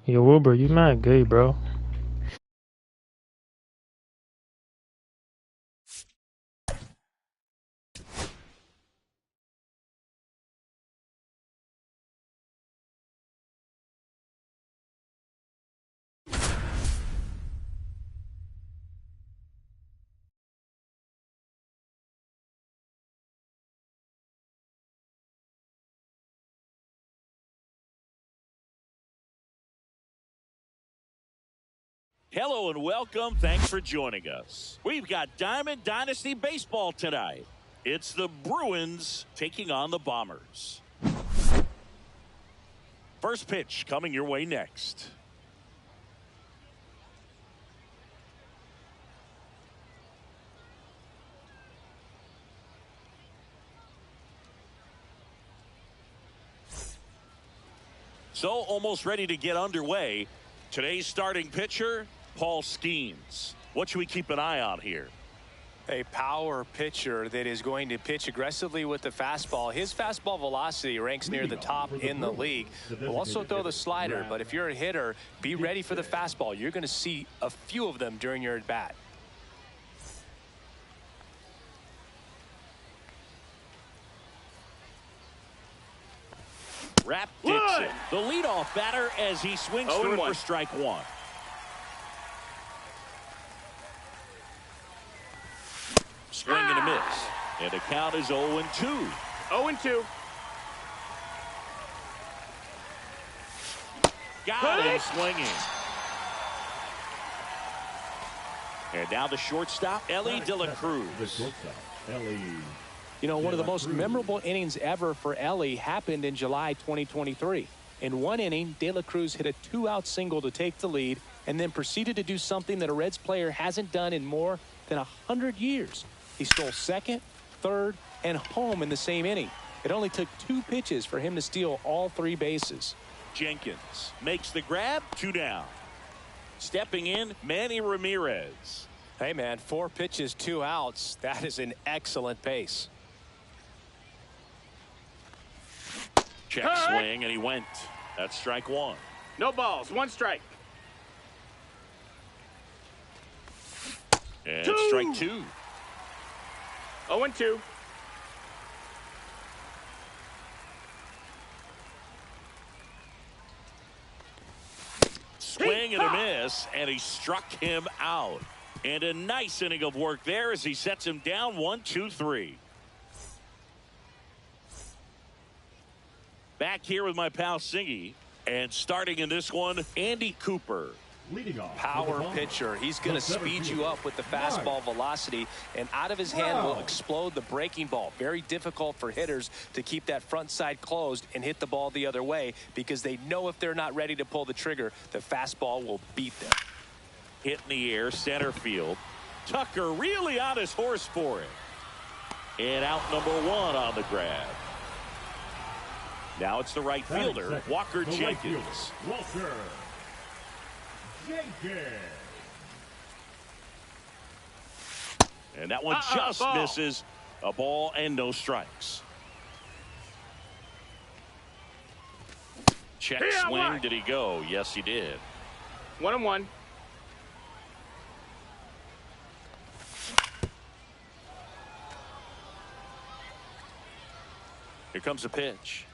Yo, Wilbur, you mad gay, bro. Hello and welcome. Thanks for joining us. We've got Diamond Dynasty Baseball tonight. It's the Bruins taking on the Bombers. First pitch coming your way next. So almost ready to get underway. Today's starting pitcher, Paul Skeens. What should we keep an eye on here? A power pitcher that is going to pitch aggressively with the fastball. His fastball velocity ranks near the top in the league. Will also throw the slider, but if you're a hitter, be ready for the fastball. You're going to see a few of them during your at-bat. Rap Dixon, the leadoff batter as he swings through it for strike one. Swing and a miss. And the count is 0-2. 0-2. Got him swinging. And now the shortstop, Ellie De La Cruz. You know, one of the most memorable innings ever for Ellie happened in July 2023. In one inning, De La Cruz hit a two-out single to take the lead and then proceeded to do something that a Reds player hasn't done in more than 100 years. He stole second, third, and home in the same inning. It only took 2 pitches for him to steal all 3 bases. Jenkins makes the grab, 2 down. Stepping in, Manny Ramirez. Hey, man, 4 pitches, 2 outs. That is an excellent pace. Check swing, and he went. That's strike 1. No balls, 1 strike. And strike 2. 0-2. Swing and a miss, and he struck him out. And a nice inning of work there as he sets him down 1-2-3. Back here with my pal Singy, and starting in this one, Andy Cooper. Power pitcher. He's going to speed you up with the fastball velocity, and out of his hand will explode the breaking ball. Very difficult for hitters to keep that front side closed and hit the ball the other way because they know if they're not ready to pull the trigger, the fastball will beat them. Hit in the air, center field. Tucker really on his horse for it. And out number 1 on the grab. Now it's the right fielder, Walker Jenkins. Walker Jenkins. And that one just misses. A ball and no strikes. Check swing. Did he go? Yes, he did. 1-1. Here comes a pitch.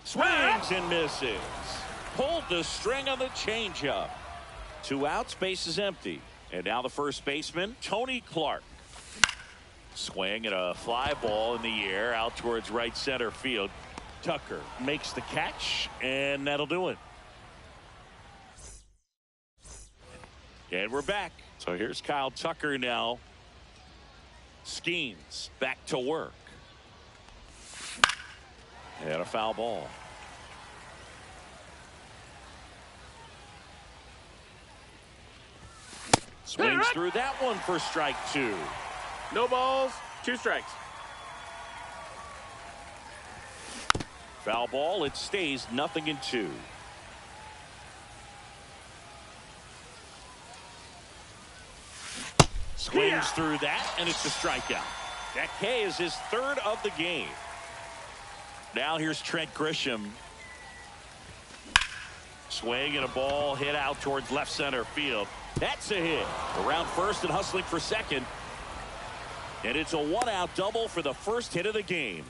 Swings and misses. Pulled the string on the changeup. 2 outs, base is empty. And now the first baseman, Tony Clark. Swing and a fly ball in the air out towards right center field. Tucker makes the catch, and that'll do it. And we're back. So here's Kyle Tucker now. Skeens back to work. And a foul ball. Swings through that one for strike 2. No balls, 2 strikes. Foul ball. It stays 0-2. Swings through that, and it's a strikeout. That K is his 3rd of the game. Now here's Trent Grisham. Swing and a ball hit out towards left center field. That's a hit. Around first and hustling for second. And it's a 1-out double for the first hit of the game.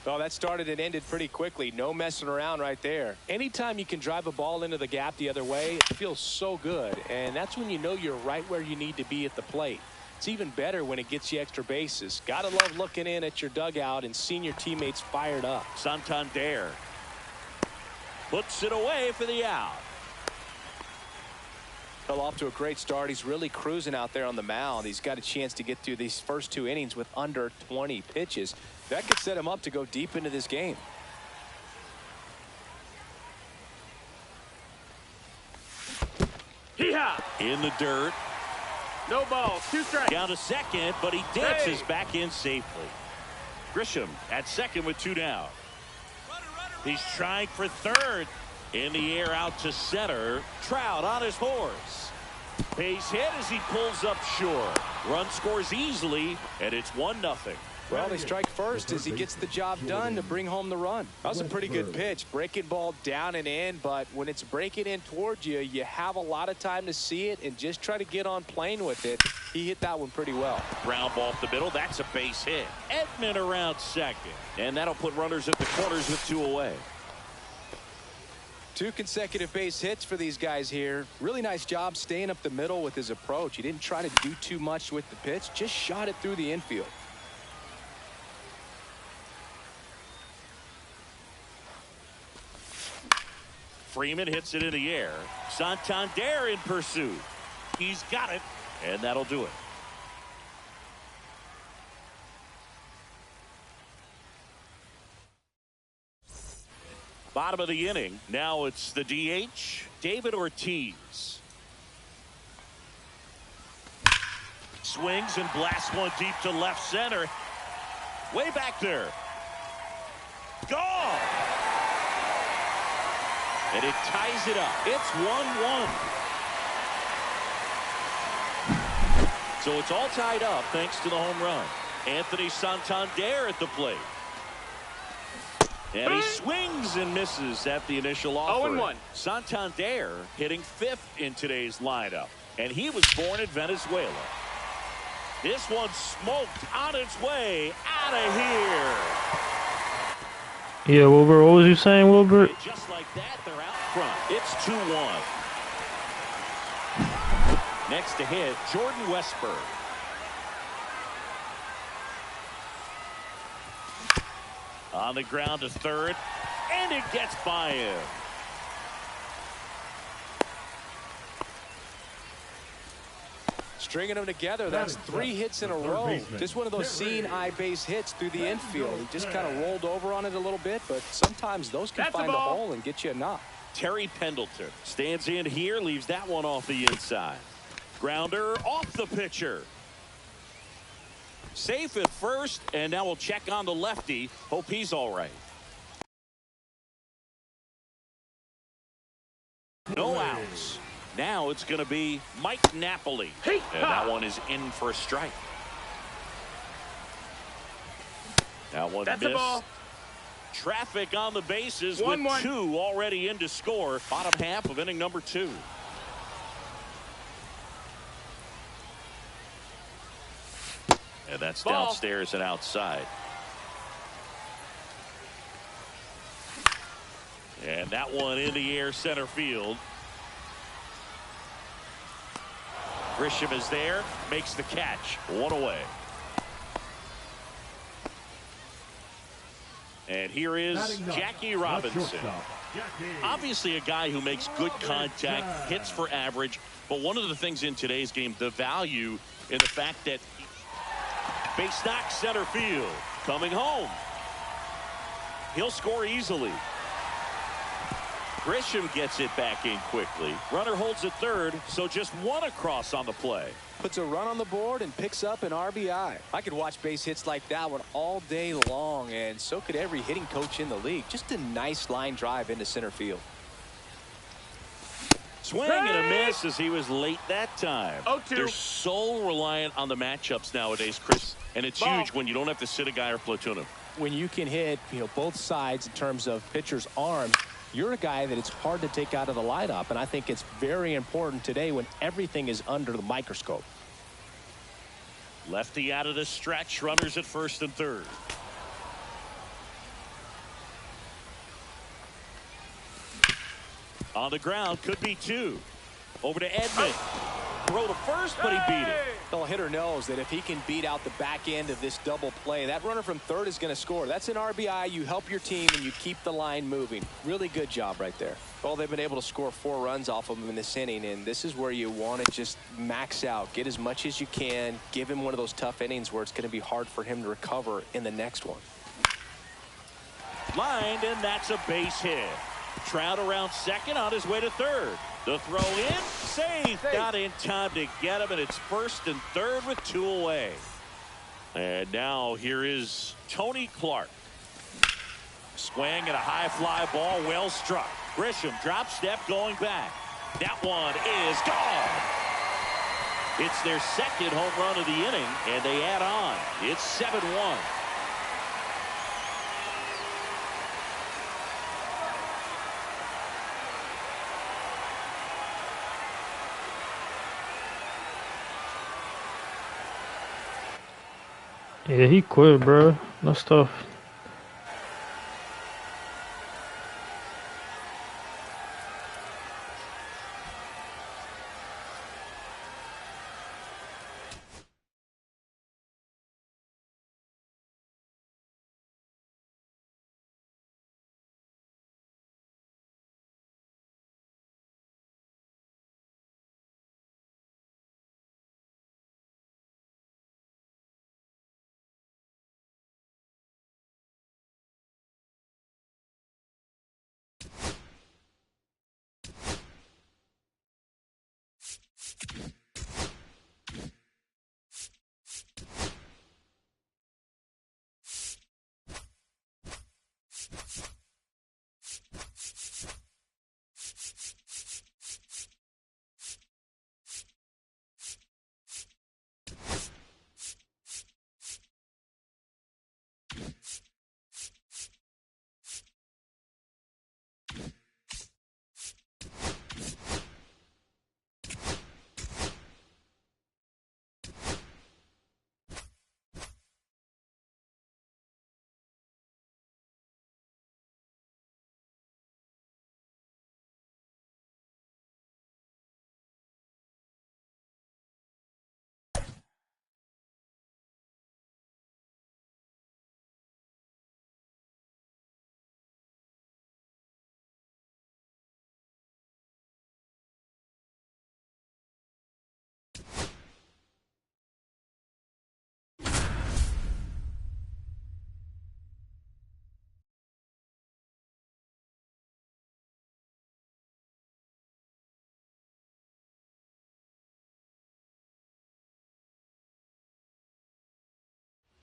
Well, that started and ended pretty quickly. No messing around right there. Anytime you can drive a ball into the gap the other way, it feels so good. And that's when you know you're right where you need to be at the plate. It's even better when it gets you extra bases. Gotta love looking in at your dugout and seeing your teammates fired up. Santander puts it away for the out. Well, off to a great start. He's really cruising out there on the mound. He's got a chance to get through these first 2 innings with under 20 pitches. That could set him up to go deep into this game. Hee-haw! In the dirt. No balls, 2 strikes. Down to second, but he dances back in safely. Grisham at second with 2 down. He's trying for third. In the air out to center. Trout on his horse. Base hit as he pulls up short. Run scores easily, and it's 1-0. Well, they strike first as he gets the job done to bring home the run. That was a pretty good pitch. Breaking ball down and in, but when it's breaking in towards you, you have a lot of time to see it and just try to get on playing with it. He hit that one pretty well. Ground ball up the middle. That's a base hit. Edman around second. And that'll put runners at the corners with 2 away. 2 consecutive base hits for these guys here. Really nice job staying up the middle with his approach. He didn't try to do too much with the pitch, just shot it through the infield. Freeman hits it in the air. Santander in pursuit. He's got it, and that'll do it. Bottom of the inning. Now it's the DH, David Ortiz. Swings and blasts one deep to left center. Way back there. Gone! And it ties it up. It's 1-1. So it's all tied up thanks to the home run. Anthony Santander at the plate. And he swings and misses at the initial offer. 0-1. Santander hitting 5th in today's lineup. And he was born in Venezuela. This one smoked on its way out of here. Yeah, Wilbur, what was you saying, Wilbur? And just like that, they're out front. It's 2-1. Next to hit, Jordan Westburg. On the ground to third, and it gets by him. Stringing them together, that's 3 hits in a row. Just one of those seeing eye base hits through the infield. He just kind of rolled over on it a little bit, but sometimes those can find a hole and get you a knock. Terry Pendleton stands in here, leaves that one off the inside. Grounder off the pitcher. Safe at first, and now we'll check on the lefty. Hope he's all right. No outs. Now it's going to be Mike Napoli. And that one is in for a strike. That one That's missed. a ball. Traffic on the bases 1-1. with 2 already in to score. Bottom half of inning number 2. And that's Ball. downstairs and outside. And that one in the air center field. Grisham is there, makes the catch. 1 away. And here is Jackie Robinson. Obviously a guy who makes good contact, hits for average, but one of the things in today's game, the value in the fact that base knock center field, coming home. He'll score easily. Grisham gets it back in quickly. Runner holds at third, so just one across on the play. Puts a run on the board and picks up an RBI. I could watch base hits like that one all day long, and so could every hitting coach in the league. Just a nice line drive into center field. Swing and a miss as he was late that time. 0-2. They're so reliant on the matchups nowadays, Chris, and it's huge when you don't have to sit a guy or platoon him. When you can hit, both sides in terms of pitcher's arms, you're a guy that it's hard to take out of the lineup, and I think it's very important today when everything is under the microscope. Lefty out of the stretch, runners at first and third. On the ground, could be two. Over to Edman. Throw to first, but he beat it. The hitter knows that if he can beat out the back end of this double play, that runner from third is going to score. That's an RBI. You help your team and you keep the line moving. Really good job right there. Well, they've been able to score 4 runs off of him in this inning, and this is where you want to just max out, get as much as you can, give him one of those tough innings where it's going to be hard for him to recover in the next one. Lined, and that's a base hit. Trout around second, on his way to third. The throw in, safe. Not in time to get him, and it's first and third with 2 away. And now here is Tony Clark. Swing and a high fly ball, well struck. Grisham drop step going back. That one is gone. It's their second home run of the inning, and they add on. It's 7-1. Yeah, he quit, bro. That's tough.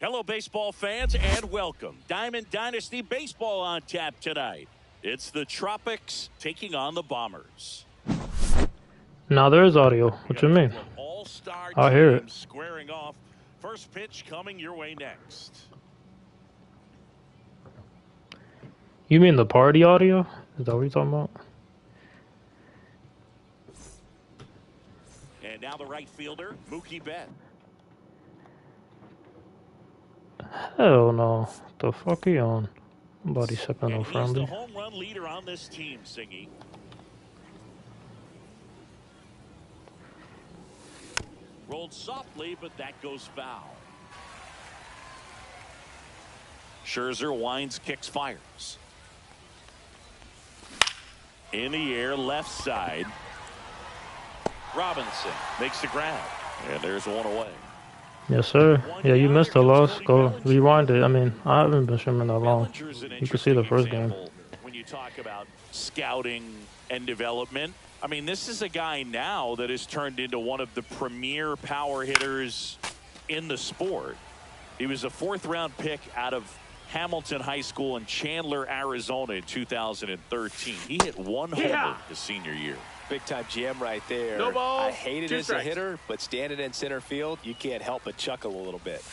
Hello, baseball fans, and welcome. Diamond Dynasty Baseball on tap tonight. It's the Tropics taking on the Bombers. Now there's audio. What you mean? All-star I hear it. squaring off. First pitch coming your way next. You mean the party audio? Is that what you're talking about? And now the right fielder, Mookie Betts. Hell no. The fuck he on? Nobody stepping no And he's friendly. the home run leader on this team, Singy. Rolled softly, but that goes foul. Scherzer winds, kicks, fires. In the air, left side. Robinson makes the grab. And there's one away. Yes, sir. Yeah, you missed the loss. Go rewind it. I mean, I haven't been streaming that long. You can see the first game. When you talk about scouting and development. I mean, this is a guy now that has turned into one of the premier power hitters in the sport. He was a 4th-round pick out of Hamilton High School in Chandler, Arizona in 2013. He hit 1 homer his senior year. Big-time GM right there. No balls, I hate it 2 as a strikes. hitter, but standing in center field, you can't help but chuckle a little bit.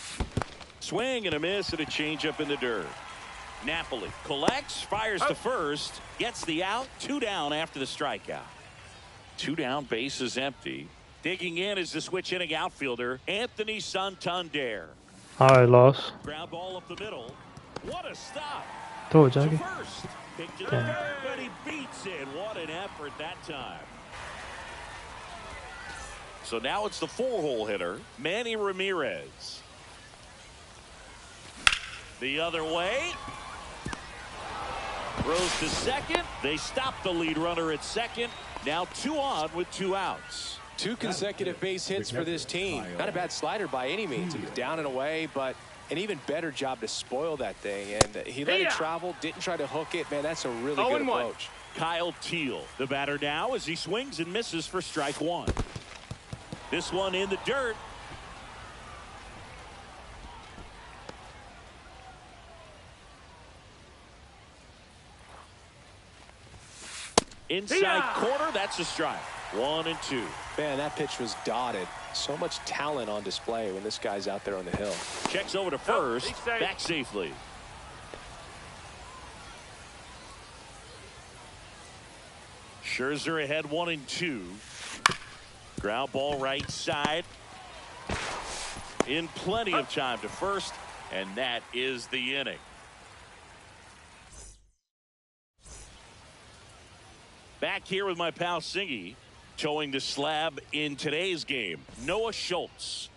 Swing and a miss and a changeup in the dirt. Napoli collects, fires to first, gets the out, 2 down after the strikeout. 2 down, base is empty. Digging in is the switch inning outfielder, Anthony Santander. Alright, loss. Ground ball up the middle. What a stop. Throw it, To Jackie. first. Pick to the third, but he beats it. What an effort that time. So now it's the 4-hole hitter, Manny Ramirez. The other way. Throws to second. They stop the lead runner at second. Now 2 on with 2 outs. 2 consecutive base hits for this team. Not a bad slider by any means. He was down and away, but an even better job to spoil that thing. And he let it travel, didn't try to hook it. Man, that's a really good approach. Kyle Teal, the batter now, as he swings and misses for strike 1. This one in the dirt. Inside corner, that's a strike. 1 and 2. Man, that pitch was dotted. So much talent on display when this guy's out there on the hill. Checks over to first, back safely. Scherzer ahead 1 and 2. Ground ball right side. In plenty of time to first, and that is the inning. Back here with my pal Singy, towing the slab in today's game, Noah Schultz.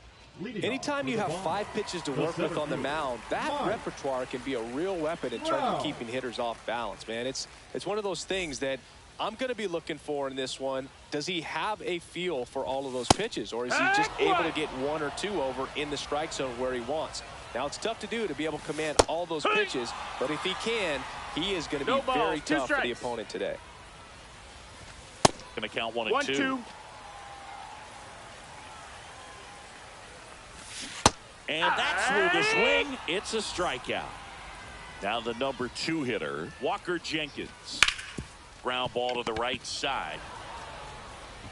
Anytime you have 5 pitches to work with on the mound, that repertoire can be a real weapon in terms of keeping hitters off balance, man. It's one of those things that I'm going to be looking for in this one. Does he have a feel for all of those pitches, or is he just able to get 1 or 2 over in the strike zone where he wants? Now, it's tough to do to be able to command all those pitches, but if he can, he is going to be very tough for the opponent today. Going to count 1 and 2. And that's through the swing. It's a strikeout. Now the number 2 hitter, Walker Jenkins. Ground ball to the right side.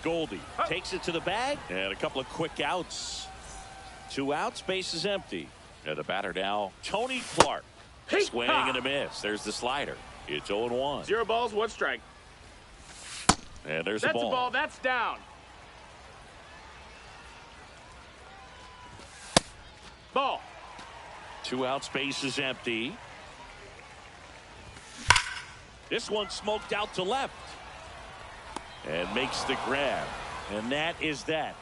Goldie takes it to the bag, and a couple of quick outs. 2 outs, base is empty. And the batter now, Tony Clark. Swing and a miss. There's the slider. It's 0-1. 0 balls, 1 strike. And there's That's the ball. a ball. That's down. Ball. 2 outs, base is empty. This one smoked out to left. And makes the grab. And that is that.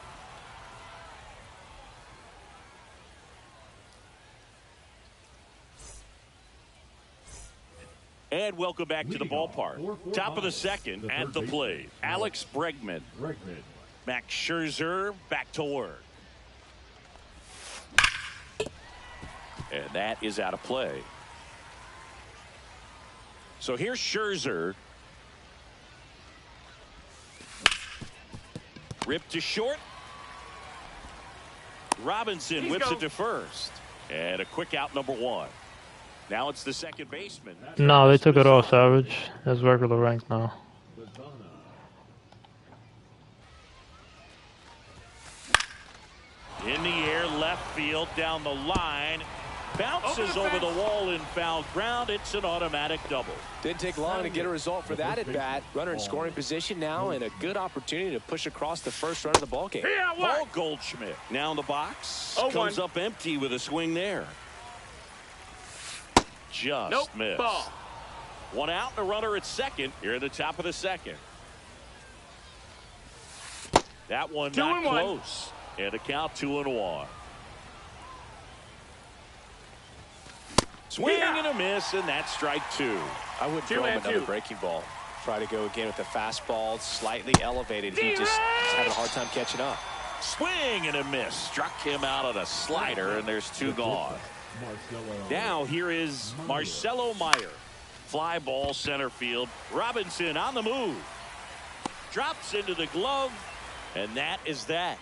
And welcome back to the ballpark. Top of the second at the plate. Alex Bregman. Max Scherzer back to work. And that is out of play. So here's Scherzer. Ripped to short. Robinson whips it to first. And a quick out, number 1. Now it's the second baseman. No, they took it off, Savage. That's regular rank now. In the air, left field, down the line. Bounces over the wall in foul ground. It's an automatic double. Didn't take long to get a result for that at bat. Runner in scoring position now, and a good opportunity to push across the first run of the ball game. Paul Goldschmidt now in the box. Comes up empty with a swing there. Just missed. Ball. 1 out and a runner at second here at the top of the second. That one not close. And a count 2-1. Swing and a miss, and that's strike 2. I wouldn't throw him another breaking ball. Try to go again with the fastball, slightly elevated. He just having a hard time catching up. Swing and a miss. Struck him out on a slider, and there's 2 gone. Now here is Marcelo Meyer. Fly ball center field. Robinson on the move. Drops into the glove. And that is that.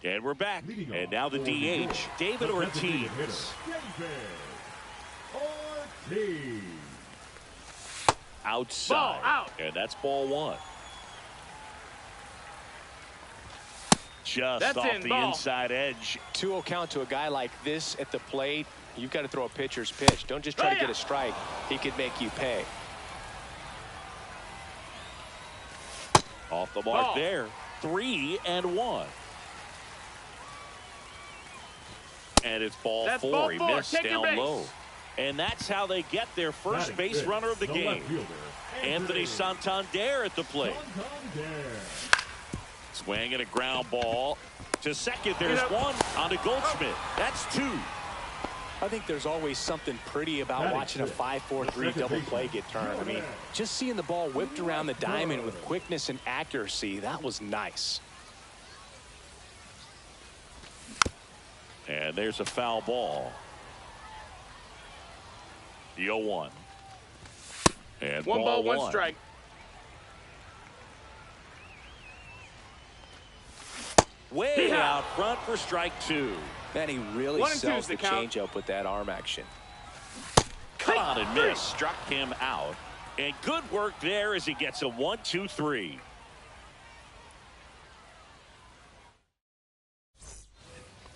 And we're back. And now the DH, David Ortiz. Outside. Ball out. And that's ball one. Just That's off in, the ball. inside edge. 2-0 count to a guy like this at the plate. You've got to throw a pitcher's pitch. Don't just try to get a strike. He could make you pay. Off the mark Ball. there. 3-1. And it's ball That's four. ball He four. missed Take your down base. low. And that's how they get their first base runner of the game. Anthony Santander at the plate. Swing and a ground ball to second. There's one on to Goldschmidt. That's two. I think there's always something pretty about watching a 5-4-3 double play get turned. I mean, just seeing the ball whipped around the diamond with quickness and accuracy, that was nice. And there's a foul ball. The 0-1. And One ball, one one strike. Way out front for strike two. Man, he really 1-2 sells is the the count. changeup with that arm action. Cut on and miss. Struck him out. And good work there as he gets a 1-2-3.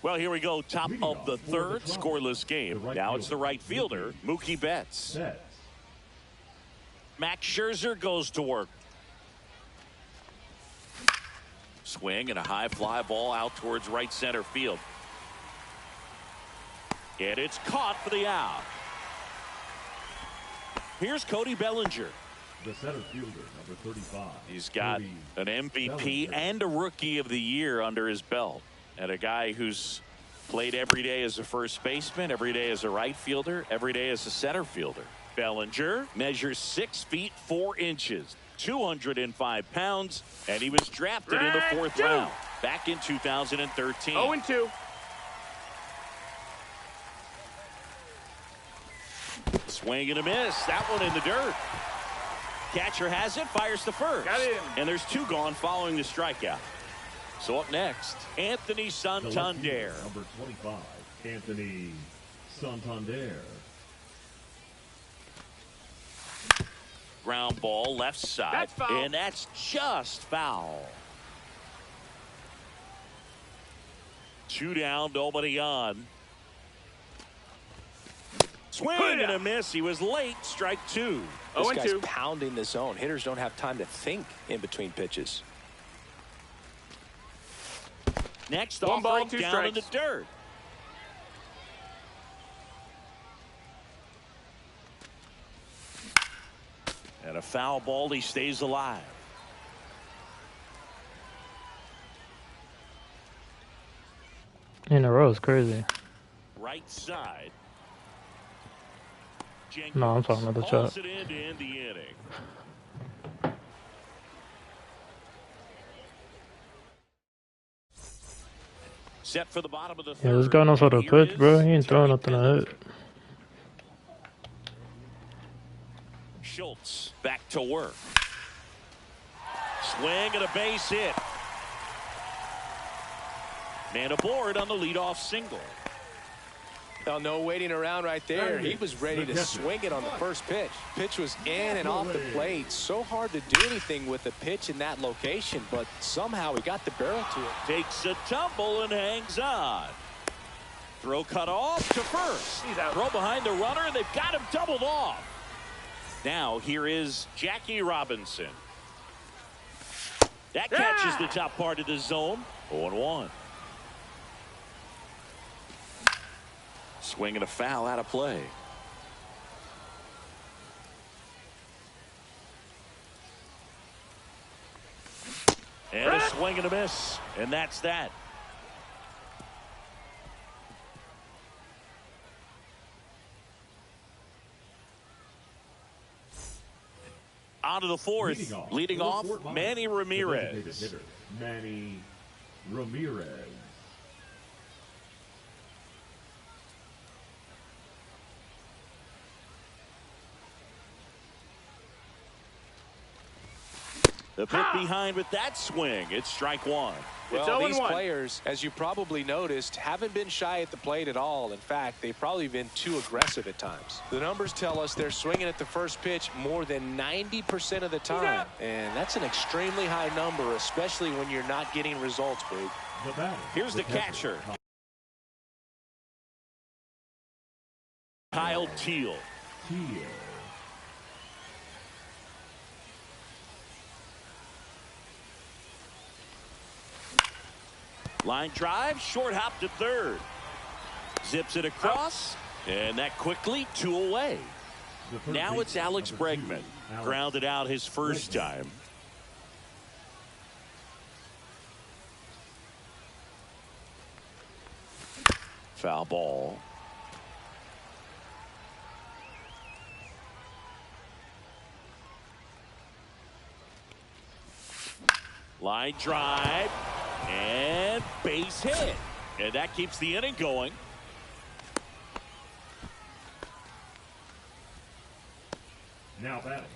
Well, here we go. Top of the third. Scoreless game. Now it's the right fielder, Mookie Betts. Max Scherzer goes to work. Swing and a high fly ball out towards right center field. And it's caught for the out. Here's Cody Bellinger. The center fielder, number 35. He's got Cody an MVP Bellinger. and a Rookie of the Year under his belt. And a guy who's played every day as a first baseman, every day as a right fielder, every day as a center fielder. Bellinger measures 6 feet 4 inches, 205 pounds, and he was drafted in the 4th round back in 2013. 0-2. Swing and a miss. That one in the dirt. Catcher has it, fires to first. Got him. And there's 2 gone following the strikeout. So up next, Anthony The left Santander. fielder, number 25, Anthony Santander. Ground ball left side. That's foul. And that's just foul. 2 down, nobody on. Swing and a miss. He was late. Strike 2. This 0-2. guy's pounding the zone. Hitters don't have time to think in between pitches. Next, One ball, offering 2 down in the strikes. dirt. And a foul ball. He stays alive. In a row is crazy. Right side. No, I'm talking about the Hauls shot. it in to end the inning. Set for the bottom of the third. Yeah, this guy knows how to Here pitch, bro. is He ain't throwing nothing to hit. Schultz back to work. Swing and a base hit. Man aboard on the leadoff single. Well, no waiting around right there. He was ready to swing it on the first pitch. Pitch was in and off the plate. So hard to do anything with a pitch in that location, but somehow he got the barrel to it. Takes a tumble and hangs on. Throw cut off to first. He's out. Throw behind the runner, and they've got him doubled off. Now here is Jackie Robinson. That catches the top part of the zone. 0-1. Swing and a foul out of play. And a swing and a miss. And that's that. On to the fourth. Leading off, Manny Ramirez. Hitter, Manny Ramirez. The pick behind with that swing. It's strike one. Well, It's these 0-1. players, as you probably noticed, haven't been shy at the plate at all. In fact, they've probably been too aggressive at times. The numbers tell us they're swinging at the first pitch more than 90% of the time. And that's an extremely high number, especially when you're not getting results, Brute. The batter, Here's the catcher, Kyle Teal. Teal. Line drive, short hop to third. Zips it across, and that quickly 2 away. Now it's Alex Bregman. Grounded out his first time. Foul ball. Line drive. And base hit. And that keeps the inning going. Now batting,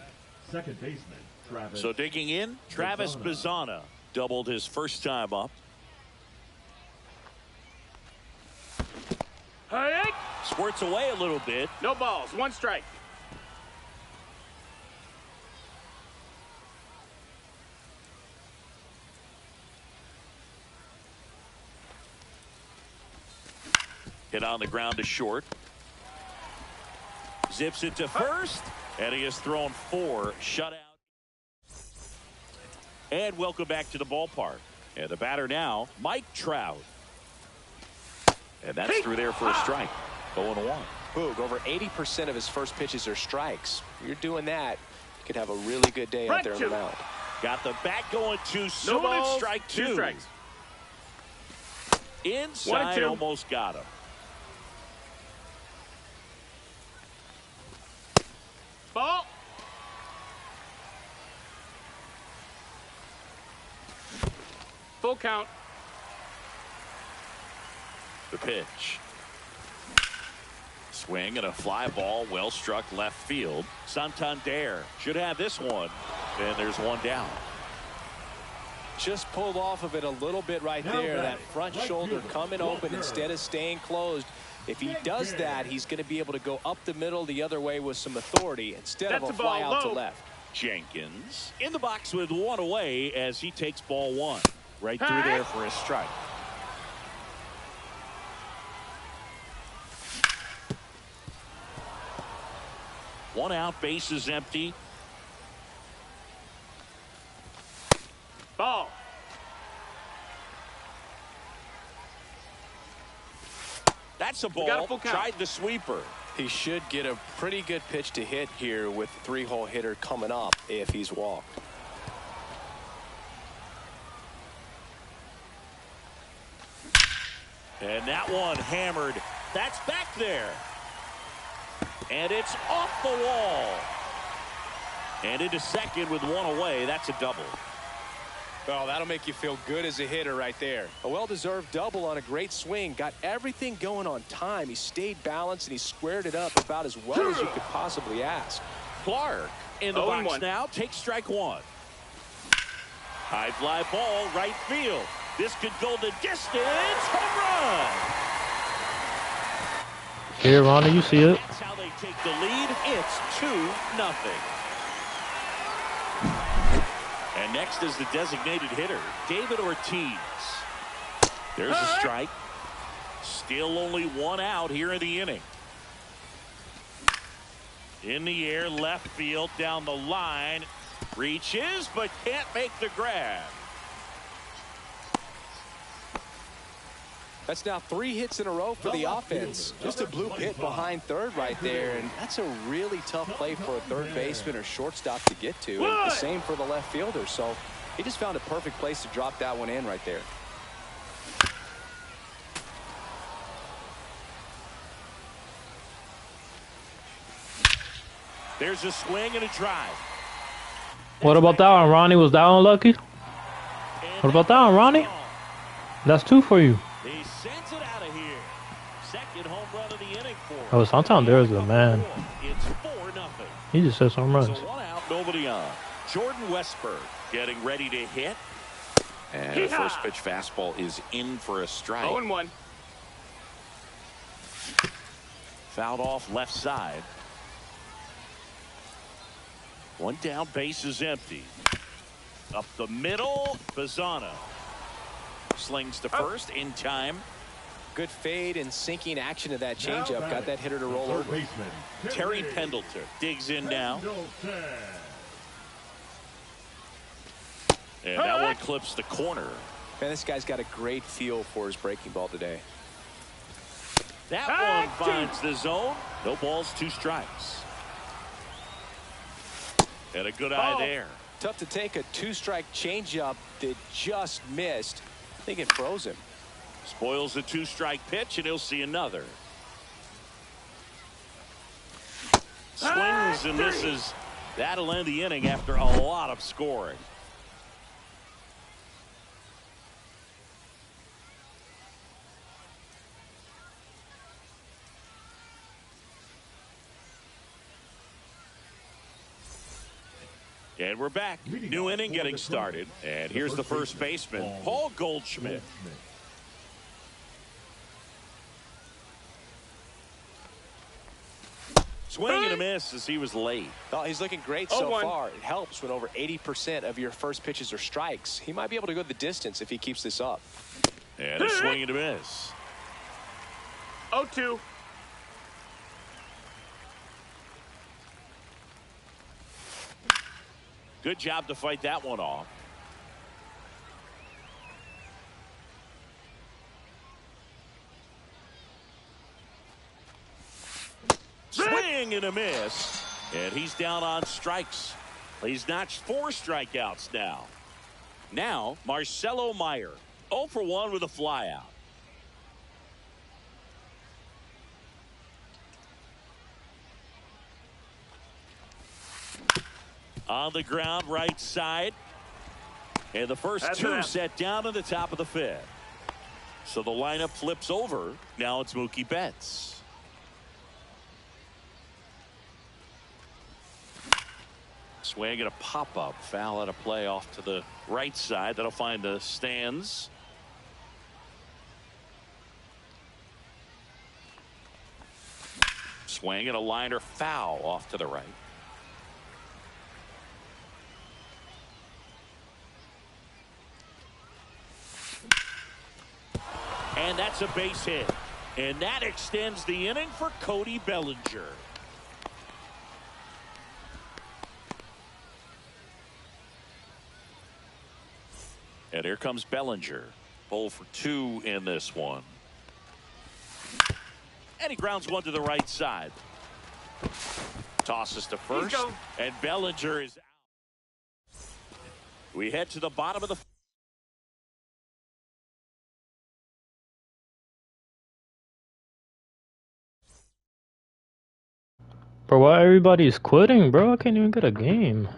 second baseman, Travis. So digging in, Travis Bazzana doubled his first time up. Hey! Squirts away a little bit. No balls. 1 strike. Hit on the ground to short. Zips it to first. And he has thrown 4 shutout. And welcome back to the ballpark. And the batter now, Mike Trout. And that's through there for a strike. 0-1. Boog, over 80% of his first pitches are strikes. If you're doing that, you could have a really good day out there on the mound. Got the bat going too soon. No balls. It's strike 2. 2 strikes. Inside, 1-2. almost got him. Ball. Full count. The pitch. Swing and a fly ball, well struck left field. Santander should have this one. And there's one down. Just pulled off of it a little bit right there. That front shoulder coming open instead of staying closed. If he does that, he's going to be able to go up the middle the other way with some authority instead of a fly out to left. Jenkins in the box with 1 away as he takes ball 1. Right through there for a strike. One out, base is empty. Ball. That's a got a ball. full count. Tried the sweeper. He should get a pretty good pitch to hit here with the 3-hole hitter coming up if he's walked. And that one hammered. That's back there. And it's off the wall. And into second with 1 away. That's a double. Well, that'll make you feel good as a hitter right there. A well-deserved double on a great swing. Got everything going on time. He stayed balanced and he squared it up about as well as you could possibly ask. Clark in the box 0-1. now. Takes strike 1. High fly ball, right field. This could go the distance. Home run. Here, Ronnie, you see it. That's how they take the lead. It's 2-0. And next is the designated hitter, David Ortiz. There's a strike. Still only 1 out here in the inning. In the air, left field, down the line. Reaches, but can't make the grab. That's now 3 hits in a row for the offense. Just a bloop hit behind third right there, and that's a really tough play for a third baseman or shortstop to get to. And the same for the left fielder, so he just found a perfect place to drop that one in right there. There's a swing and a drive. What about that one, Ronnie? Was that one lucky? What about that one, Ronnie? That's 2 for you. He sends it out of here. Second home run of the inning for him. Oh, Santander is the man. It's 4-0. He just said some runs. So 1 out, nobody on. Jordan Westberg getting ready to hit. And the first pitch fastball is in for a strike. 0-1. Fouled off left side. One down, base is empty. Up the middle, Bazzana slings to first in time. Good fade and sinking action of that changeup. Got that hitter to roll over. Terry Pendleton digs in now. And that one clips the corner. Man, this guy's got a great feel for his breaking ball today. That one finds the zone. No balls, 2 strikes. And a good eye there. Tough to take a 2-strike changeup that just missed. I think it froze him. Spoils the 2-strike pitch, and he'll see another. Swings and misses. That'll end the inning after a lot of scoring. And we're back. New inning getting started. And here's the first baseman, Paul Goldschmidt. Swing and a miss as he was late. Oh, he's looking great so far. It helps when over 80% of your first pitches are strikes. He might be able to go the distance if he keeps this up. And a swing and a miss. 0-2. Good job to fight that one off. Swing and a miss. And he's down on strikes. He's notched 4 strikeouts now. Now, Marcelo Meyer. 0 for 1 with a flyout. On the ground, right side. And the first 2 set down to the top of the 5th. So the lineup flips over. Now it's Mookie Betts. Swing and a pop-up. Foul out of play off to the right side. That'll find the stands. Swing and a liner foul off to the right. And that's a base hit. And that extends the inning for Cody Bellinger. And here comes Bellinger. 0 for 2 in this one. And he grounds one to the right side. Tosses to first. And Bellinger is out. We head to the bottom of the Bro, why everybody's quitting, bro? I can't even get a game.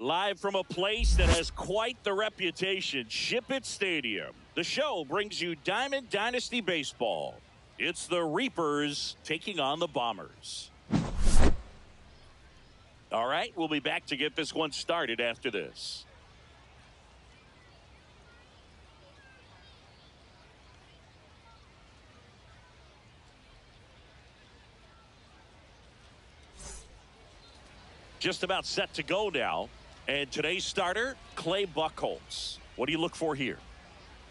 Live from a place that has quite the reputation, Ship It Stadium. The show brings you Diamond Dynasty Baseball. It's the Reapers taking on the Bombers. All right, we'll be back to get this one started after this. Just about set to go now. And today's starter, Clay Buchholz. What do you look for here?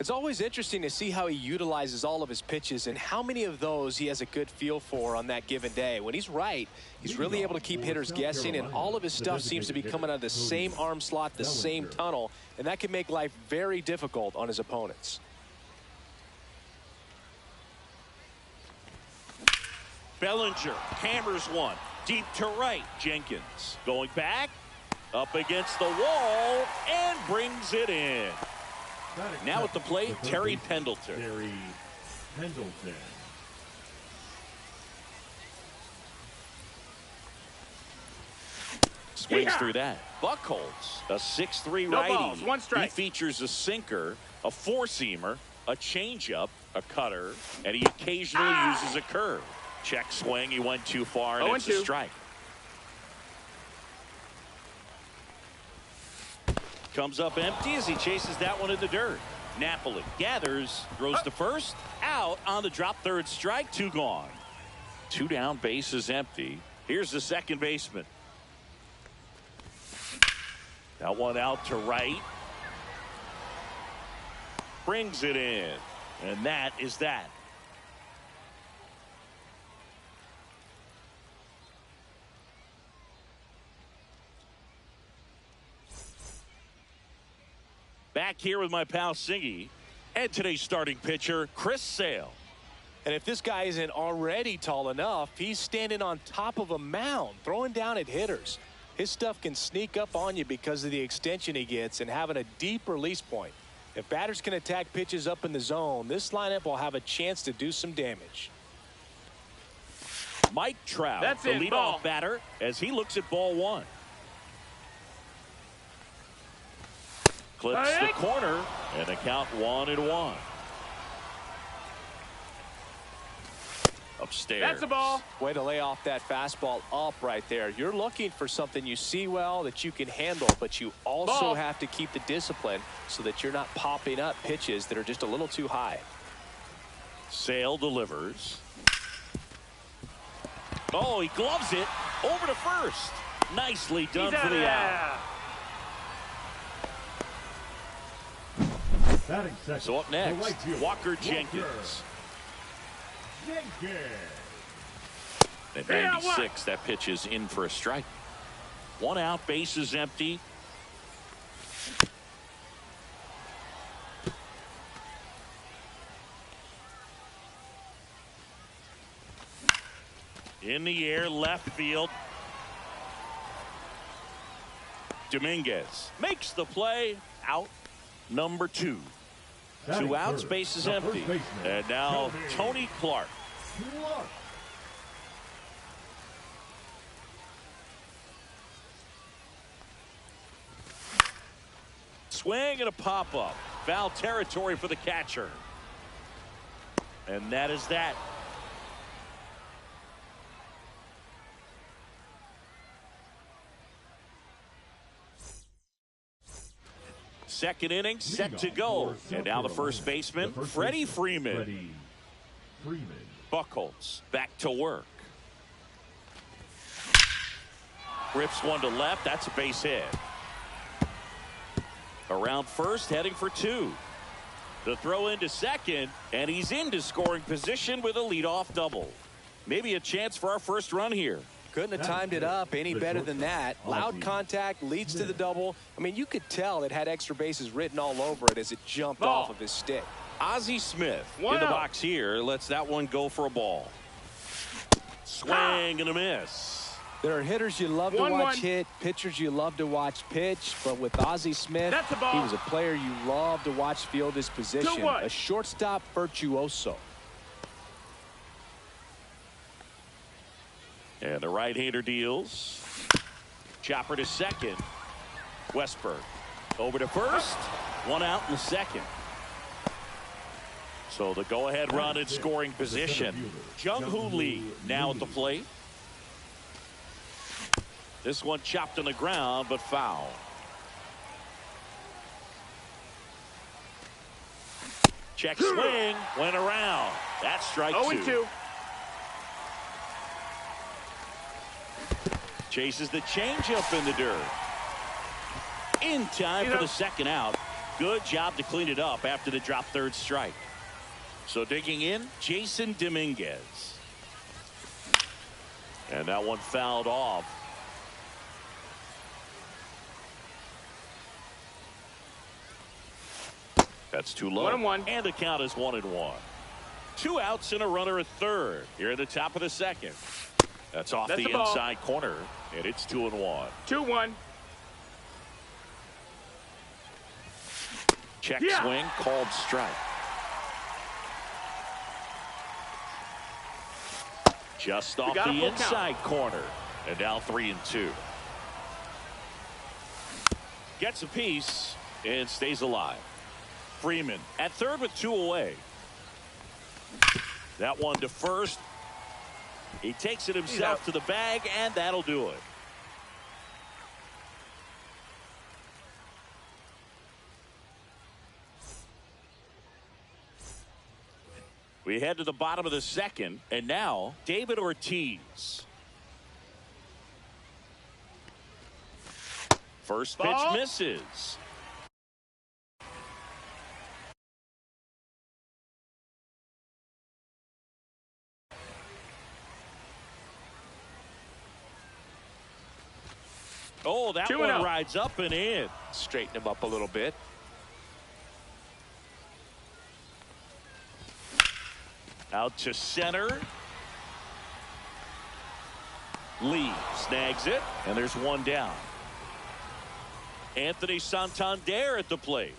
It's always interesting to see how he utilizes all of his pitches and how many of those he has a good feel for on that given day. When he's right, he's really able to keep hitters guessing, and all of his stuff seems to be coming out of the same arm slot, the same tunnel, and that can make life very difficult on his opponents. Bellinger hammers one deep to right. Jenkins going back up against the wall and brings it in. Now at the plate, Terry Pendleton. Terry Pendleton. Swings through that. Buchholz, a 6'3" No righty. balls, one strike. He features a sinker, a four-seamer, a changeup, a cutter, and he occasionally uses a curve. Check swing. He went too far, and it's a strike. Comes up empty as he chases that one in the dirt. Napoli gathers, throws to first, out on the drop, third strike, two gone. Two down, base is empty. Here's the second baseman. That one out to right. Brings it in. And that is that. Back here with my pal Singy and today's starting pitcher, Chris Sale. And if this guy isn't already tall enough, he's standing on top of a mound, throwing down at hitters. His stuff can sneak up on you because of the extension he gets and having a deep release point. If batters can attack pitches up in the zone, this lineup will have a chance to do some damage. Mike Trout, That's the it, leadoff ball. batter, as he looks at ball one. Clips the corner, and the count 1-1. Upstairs. That's a ball. Way to lay off that fastball up right there. You're looking for something you see well that you can handle, but you also Ball. have to keep the discipline so that you're not popping up pitches that are just a little too high. Sale delivers. Oh, he gloves it over to first. Nicely done for the out. Batting second. So up next, the right fielder, Walker Jenkins. Jenkins. At 96, that pitch is in for a strike. One out, base is empty. In the air, left field. Dominguez makes the play. Out number 2. Batting 2 outs, third, base is the empty. first baseman, And now Tony Clark. Clark. Swing and a pop-up. Foul territory for the catcher. And that is that. Second inning set to go. And now the first baseman, Freddie Freeman. Freddie Freeman. Buchholz back to work. Rips one to left. That's a base hit. Around first, heading for 2. The throw into second, and he's into scoring position with a leadoff double. Maybe a chance for our first run here. Couldn't have timed it up any better than that. Loud contact leads to the double. I mean, you could tell it had extra bases written all over it as it jumped off of his stick. Ozzie Smith One in the out. box here. Lets that one go for a ball. Swing and a miss. There are hitters you love to 1-1. watch hit, pitchers you love to watch pitch, but with Ozzie Smith, That's a ball. he was a player you love to watch field his position. 2-1. A shortstop virtuoso. And the right-hander deals. Chopper to second. Westberg over to first. 1 out in the second. So the go-ahead run in scoring position. Jung-Hoo Lee now at the plate. This one chopped on the ground, but foul. Check swing, went around. That's strike 2. 0-2. Chases the changeup in the dirt. In time for the second out. Good job to clean it up after the drop third strike. So digging in, Jason Dominguez. And that one fouled off. That's too low. 1-1. And the count is 1-1. 2 outs and a runner at third. Here at the top of the second. That's off That's the the ball. inside corner. And it's 2-1. 2-1. Check Yeah. swing, called strike. Just off got a the full inside corner. And now 3-2. Gets a piece and stays alive. Freeman at third with 2 away. That one to first. He takes it himself to the bag, and that'll do it. We head to the bottom of the second, and now David Ortiz. First pitch Ball. misses. Oh, that 2-0. one rides up and in. Straighten him up a little bit. Out to center. Lee snags it, and there's one down. Anthony Santander at the plate.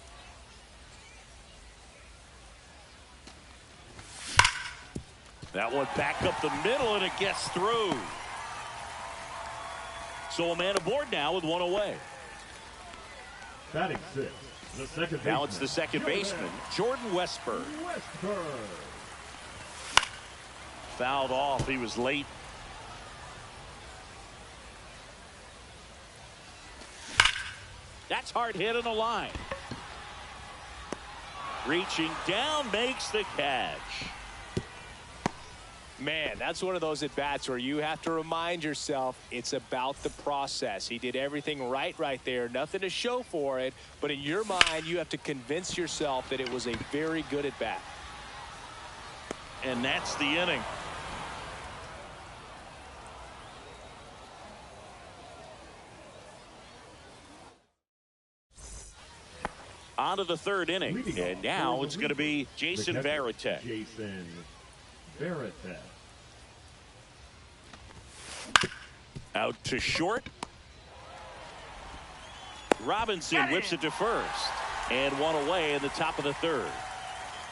That one back up the middle, and it gets through. So a man aboard now with 1 away. Batting 6. The second Now baseman, it's the second baseman, Jordan Westberg. Westberg. Fouled off. He was late. That's hard hit on the line. Reaching down, makes the catch. Man, that's one of those at-bats where you have to remind yourself it's about the process. He did everything right there. Nothing to show for it. But in your mind, you have to convince yourself that it was a very good at-bat. And that's the inning. On to the third inning. Leading And off now for it's the going to be Leafs, Jason the catcher, Varitek. Jason Varitek. Out to short. Robinson whips it to first. And one away in the top of the third.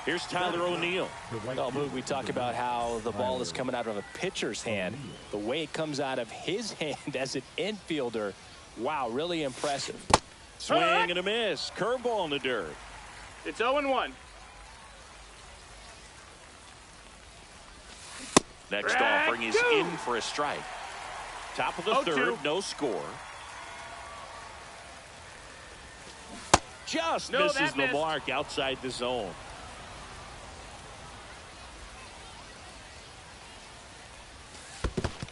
Here's Tyler O'Neill. Well, Moog, we talk about how the ball is coming out of a pitcher's hand. The way it comes out of his hand as an infielder, wow, really impressive. Swing and a miss. Curveball in the dirt. It's 0-1. Next offering is in for a strike. Top of the third, no score. Just misses the mark outside the zone.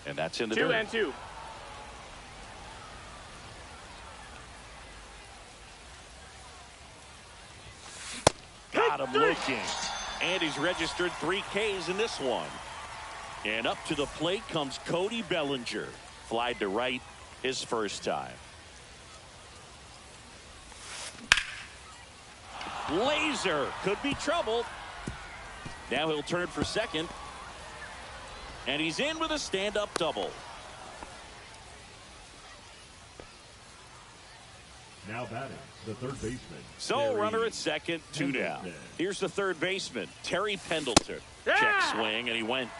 And that's in the dirt. 2-2. Got him looking. And he's registered 3 Ks in this one. And up to the plate comes Cody Bellinger. Flied to right his first time. Laser could be trouble. Now he'll turn for second. And he's in with a stand-up double. Now batting, the third baseman. So runner at second, 2 down. Here's the third baseman, Terry Pendleton. Check swing, and he went.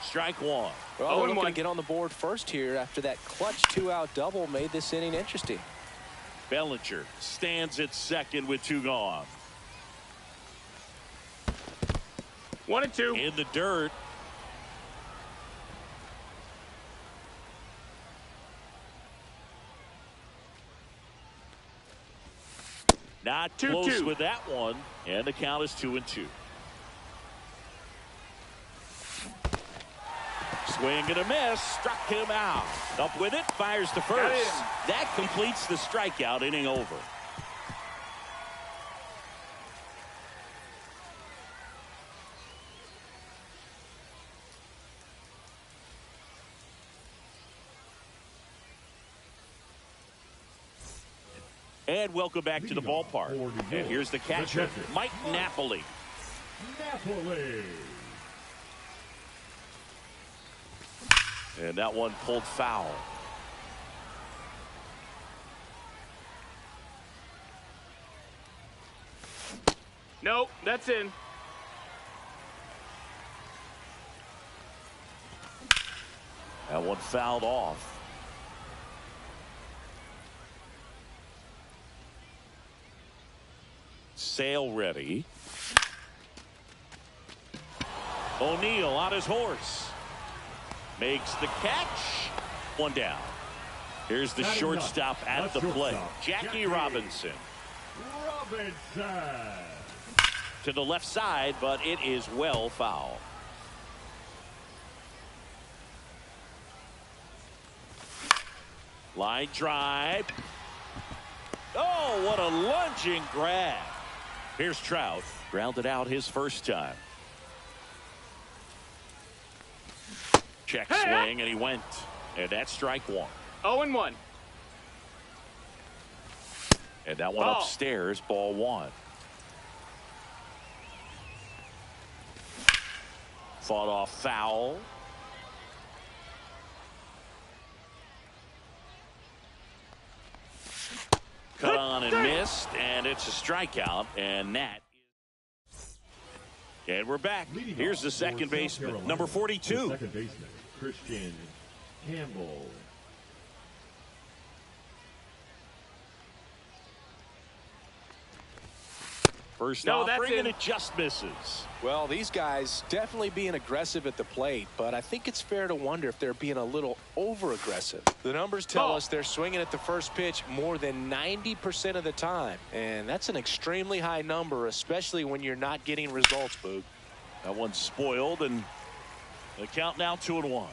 Strike one. Well, we're looking to get on the board first here after that clutch 2-out double made this inning interesting. Bellinger stands at second with 2 gone. 1-2. In the dirt. Not close with that one. And the count is 2-2. Swing and a miss. Struck him out. Up with it. Fires to first. That completes the strikeout. Inning over. And welcome back to the ballpark. And here's the catcher, Mike Napoli. And that one pulled foul. Nope, that's in. That one fouled off. Sale ready. O'Neill on his horse. Makes the catch. One down. Here's the shortstop at the plate. Jackie Robinson. To the left side, but it is well foul. Line drive. Oh, what a lunging grab. Here's Trout. Grounded out his first time. Check swing, and he went. And that's strike one. 0-1. And that one upstairs, ball one. Fought off foul. Cut on and missed, and it's a strikeout, and that. And we're back. Here's the second baseman, number 42. Second baseman, Christian Campbell. First offering, and it just misses. Well, these guys definitely being aggressive at the plate, but I think it's fair to wonder if they're being a little over-aggressive. The numbers tell us they're swinging at the first pitch more than 90% of the time, and that's an extremely high number, especially when you're not getting results, Boog. That one's spoiled, and the count now 2-1.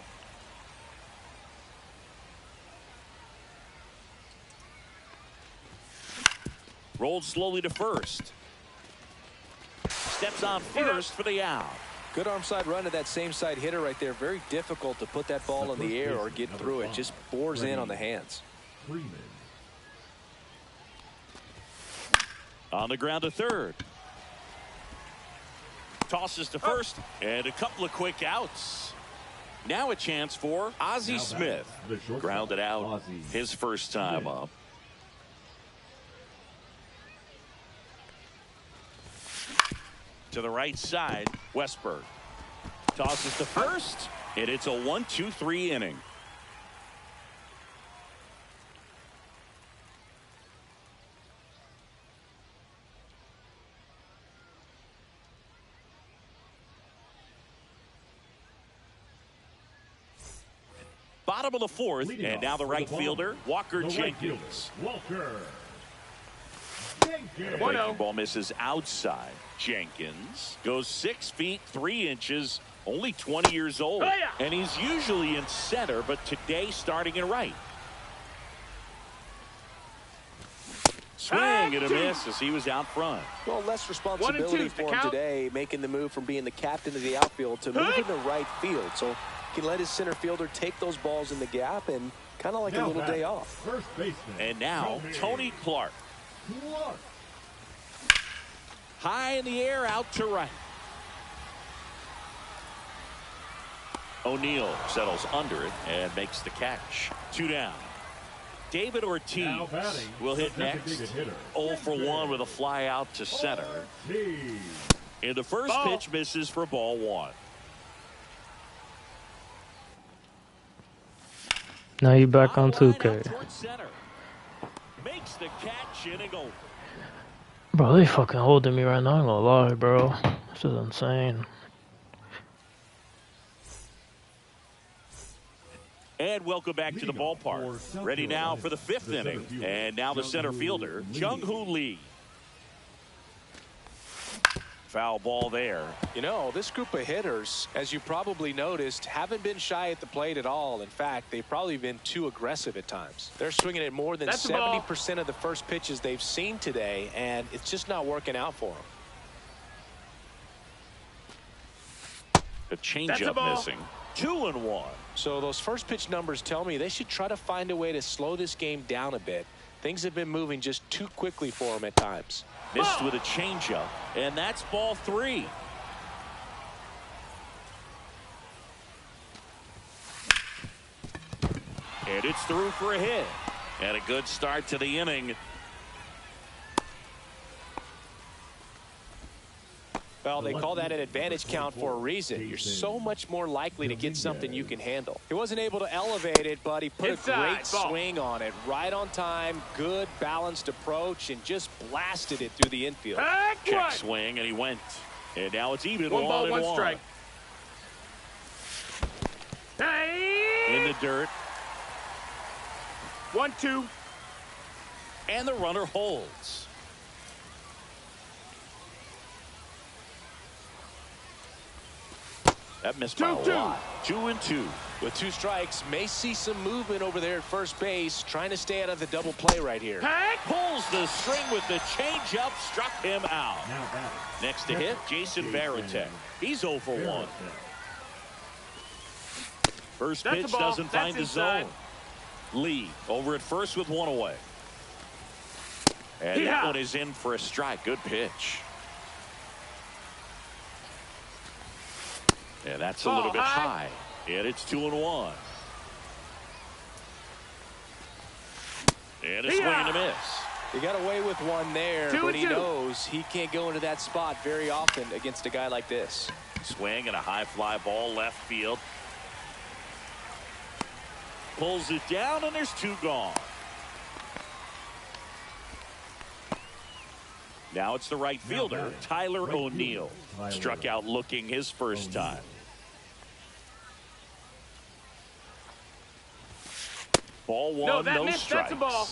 Rolled slowly to first. Steps on first for the out. Good arm side run to that same side hitter right there. Very difficult to put that ball in the air or get through it. Just bores in on the hands. On the ground to third. Tosses to first, and a couple of quick outs. Now a chance for Ozzie Smith. Grounded out his first time up. To the right side, Westberg tosses to first, and it's a 1-2-3 inning. Bottom of the fourth, and now the right fielder, Walker Jenkins. Walker. The breaking ball misses outside. Jenkins goes 6 feet 3 inches, only 20 years old. And he's usually in center, but today starting in right. Swing and a miss as he was out front. Well, less responsibility for him today, making the move from being the captain of the outfield to moving to right field. So he can let his center fielder take those balls in the gap and kind of like a little day off. First baseman. And now Tony Clark. High in the air, out to right. O'Neill settles under it and makes the catch. 2 down. David Ortiz will hit next. 0 for 1 with a fly out to center. And the first pitch misses for ball 1. Now you back on 2K. Makes the catch, inning over. Bro, they fucking holding me right now. I'm gonna lie, bro. This is insane. And welcome back to the ballpark. Ready now for the 5th inning. And now the center fielder, Jung-Hoo Lee. Foul ball there. You know, this group of hitters, as you probably noticed, haven't been shy at the plate at all. In fact, they've probably been too aggressive at times. They're swinging at more than 70% of the first pitches they've seen today, and it's just not working out for them. A changeup missing. 2-1. So those first pitch numbers tell me they should try to find a way to slow this game down a bit. Things have been moving just too quickly for them at times. Missed with a changeup, and that's ball 3. And it's through for a hit. And a good start to the inning. Well, they call that an advantage count for a reason. You're so much more likely to get something you can handle. He wasn't able to elevate it, but he put a great swing on it. Right on time, good, balanced approach, and just blasted it through the infield. Check swing, and he went. And now it's even 1-1. Strike. In the dirt. 1-2. And the runner holds. That missed by a lot. 2-2. With 2 strikes, may see some movement over there at first base, trying to stay out of the double play right here. Pulls the string with the changeup, struck him out. Next to hit, Jason Varitek. He's 0 for 1. First pitch doesn't find the zone. Lee over at first with 1 away. And that one is in for a strike. Good pitch. And that's a little bit high. And it's 2-1. And a swing and a miss. He got away with one there, but he knows he can't go into that spot very often against a guy like this. Swing and a high fly ball left field. Pulls it down, and there's 2 gone. Now it's the right fielder, Tyler O'Neill. Struck out looking his first time. Ball 1, no strikes. That's a ball.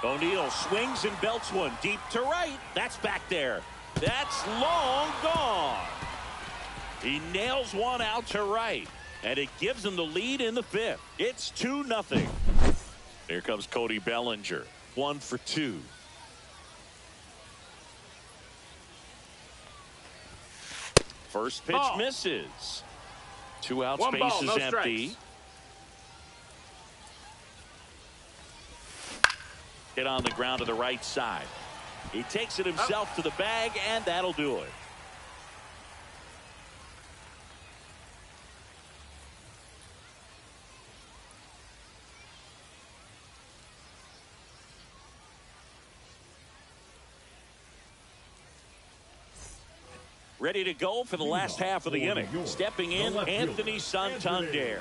O'Neill swings and belts one deep to right. That's back there. That's long gone. He nails one out to right, and it gives him the lead in the 5th. It's 2-0. Here comes Cody Bellinger. 1 for 2. First pitch misses. 2 out, space is empty. Hit on the ground to the right side. He takes it himself to the bag, and that'll do it. Ready to go for the last half of the inning. Stepping in, Anthony Santander.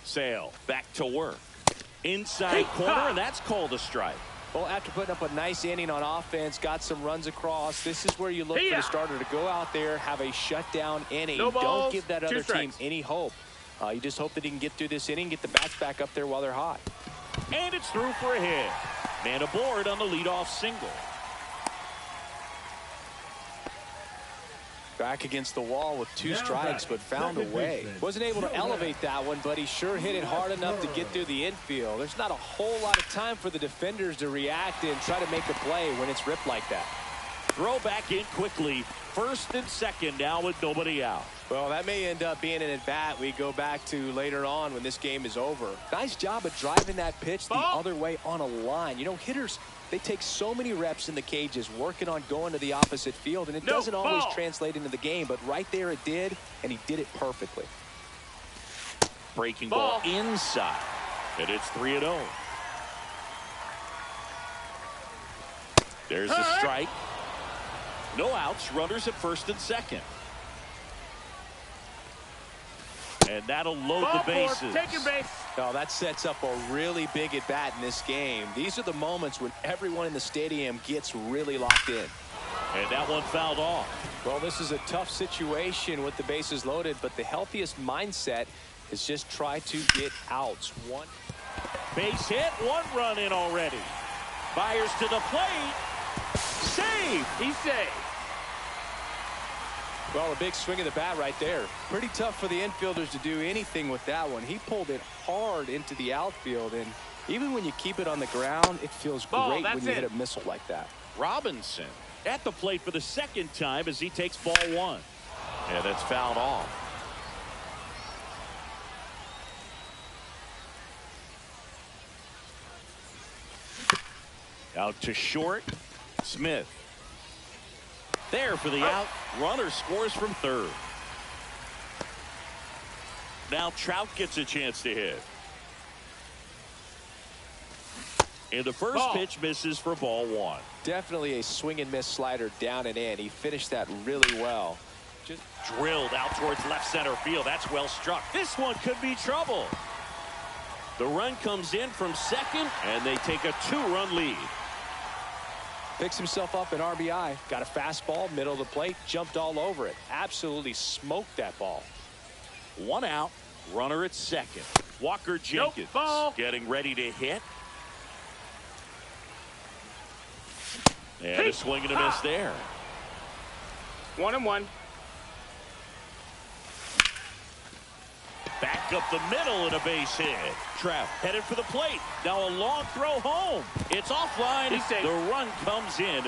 Sale back to work. Inside corner, and that's called a strike. Well, after putting up a nice inning on offense, got some runs across, this is where you look for the starter to go out there, have a shutdown inning. No balls, don't give that other team strikes. any hope. You just hope that he can get through this inning, get the bats back up there while they're hot. And it's through for a hit. Man aboard on the leadoff single. Back against the wall with two strikes, but found a way. Wasn't able to elevate that one, but he sure hit it hard enough to get through the infield. There's not a whole lot of time for the defenders to react and try to make a play when it's ripped like that. Throw back in quickly. First and second now with nobody out. Well, that may end up being an at-bat we go back to later on when this game is over. Nice job of driving that pitch the other way on a line. You know, hitters, they take so many reps in the cages working on going to the opposite field, and it doesn't always translate into the game, but right there it did, and he did it perfectly. Breaking ball inside, and it's 3-0. There's the strike. No outs, runners at first and second. And that'll load the bases. Take your base. Oh, that sets up a really big at-bat in this game. These are the moments when everyone in the stadium gets really locked in. And that one fouled off. Well, this is a tough situation with the bases loaded, but the healthiest mindset is just try to get outs. One base hit, one run in already. Fires to the plate. Save. He's safe. Well, a big swing of the bat right there. Pretty tough for the infielders to do anything with that one. He pulled it hard into the outfield, and even when you keep it on the ground, it feels great when you hit a missile like that. Robinson at the plate for the second time as he takes ball one. And that's fouled off. Out to short. Smith. There for the out. Runner scores from third. Now Trout gets a chance to hit. And the first pitch misses for ball one. Definitely a swing and miss slider down and in. He finished that really well. Just drilled out towards left center field. That's well struck. This one could be trouble. The run comes in from second, and they take a two-run lead. Picks himself up an RBI. Got a fastball, middle of the plate, jumped all over it. Absolutely smoked that ball. One out, runner at second. Walker Jenkins getting ready to hit. And a swing and a miss there. 1-1. Back up the middle and a base hit. Trout headed for the plate. Now a long throw home. It's offline. The run comes in.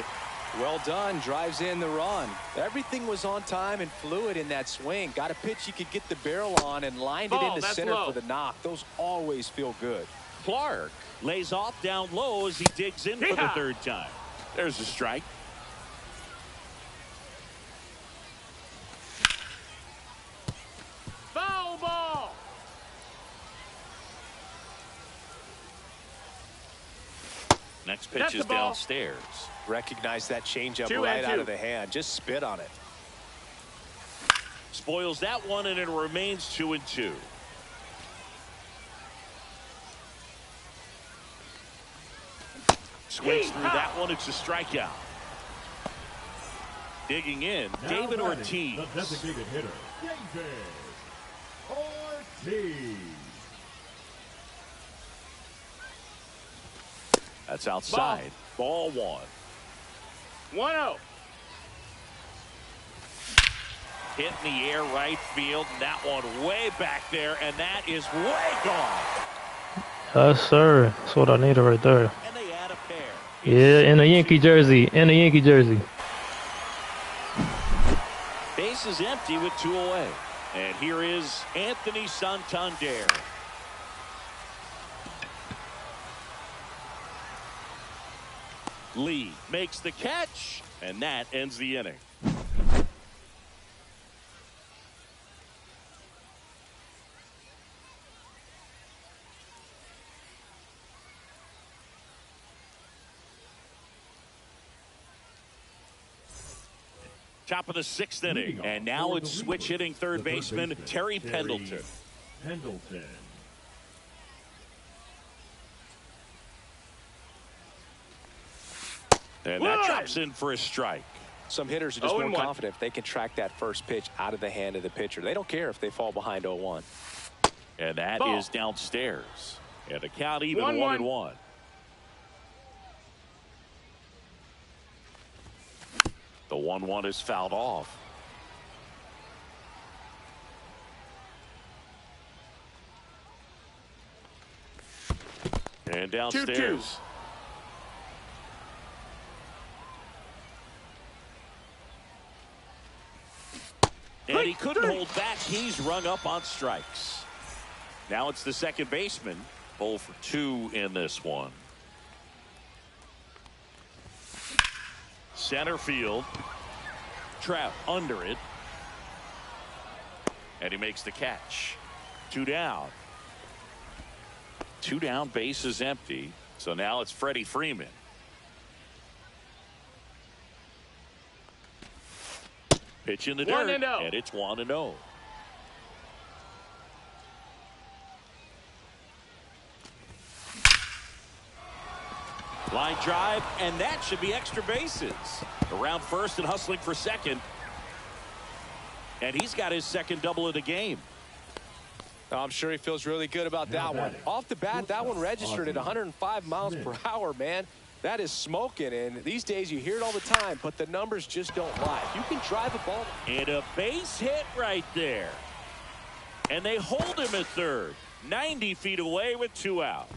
Well done. Drives in the run. Everything was on time and fluid in that swing. Got a pitch you could get the barrel on and lined it into center for the knock. Those always feel good. Clark lays off down low as he digs in for the third time. There's a strike. Foul ball. Next pitch is downstairs. Recognize that changeup right out of the hand. Just spit on it. Spoils that one, and it remains 2-2. Swings through that one. It's a strikeout. Digging in, David Ortiz. The designated hitter, David Ortiz. That's outside. Ball one. 1-0. Hit in the air right field, and that one way back there, and that is way gone. Yes, sir. That's what I needed right there. And they add a pair. Yeah, in a Yankee jersey. In a Yankee jersey. Base is empty with two away. And here is Anthony Santander. Lee makes the catch, and that ends the inning. Top of the 6th inning, and now it's switch hitting third baseman Terry Pendleton. And that drops in for a strike. Some hitters are just more confident if they can track that first pitch out of the hand of the pitcher. They don't care if they fall behind 0-1. And that is downstairs. And the count even 1-1. The 1-1 is fouled off. And downstairs. 2-2. And he couldn't hold back. He's rung up on strikes. Now it's the second baseman. 0 for 2 in this one. Center field. Trap under it. And he makes the catch. 2 down. 2 down, base is empty. So now it's Freddie Freeman. Pitch in the dirt, and it's 1-0. Line drive, and that should be extra bases. Around first and hustling for second. And he's got his second double of the game. I'm sure he feels really good about that one. Off the bat, that one registered at 105 miles per hour, man. That is smoking, and these days you hear it all the time, but the numbers just don't lie. If you can drive a ball. And a base hit right there. And they hold him at third. 90 feet away with 2 out.